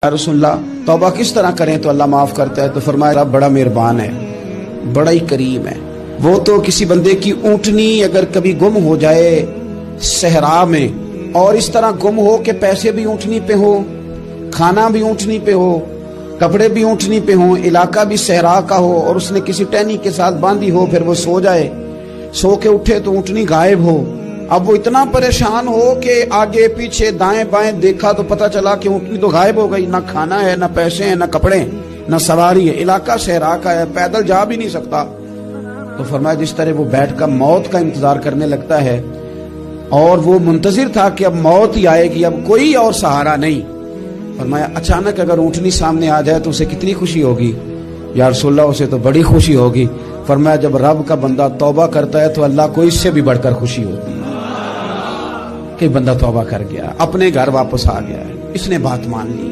یا رسول اللہ توبہ کس طرح کریں تو اللہ معاف کرتا ہے؟ تو فرمایا رب بڑا مہربان ہے، بڑا ہی کریم ہے۔ وہ تو کسی بندے کی اونٹنی اگر کبھی گم ہو جائے صحرا میں، اور اس طرح گم ہو کہ پیسے بھی اونٹنی پہ ہو، کھانا بھی اونٹنی پہ ہو، کپڑے بھی اونٹنی پہ ہوں، علاقہ بھی صحرا کا ہو، اور اس نے کسی ٹہنی کے ساتھ باندھی ہو، پھر وہ سو جائے، سو کے اٹھے تو اونٹنی غائب ہو۔ اب وہ اتنا پریشان ہو کہ آگے پیچھے دائیں بائیں دیکھا تو پتہ چلا کہ اونٹنی تو غائب ہو گئی، نہ کھانا ہے، نہ پیسے ہیں، نہ کپڑے ہیں، نہ سواری ہے، علاقہ صحرا کا ہے، پیدل جا بھی نہیں سکتا۔ تو فرمایا جس طرح وہ بیٹھ کر موت کا انتظار کرنے لگتا ہے، اور وہ منتظر تھا کہ اب موت ہی آئے گی، اب کوئی اور سہارا نہیں۔ فرمایا اچانک اگر اونٹنی سامنے آ جائے تو اسے کتنی خوشی ہوگی؟ یا رسول اللہ اسے تو بڑی خوشی ہوگی۔ فرمایا جب رب کا بندہ توبہ کرتا ہے تو اللہ کو اس سے بھی بڑھ کر خوشی ہوتی ہے کہ بندہ توبہ کر گیا، اپنے گھر واپس آ گیا ہے، اس نے بات مان لی۔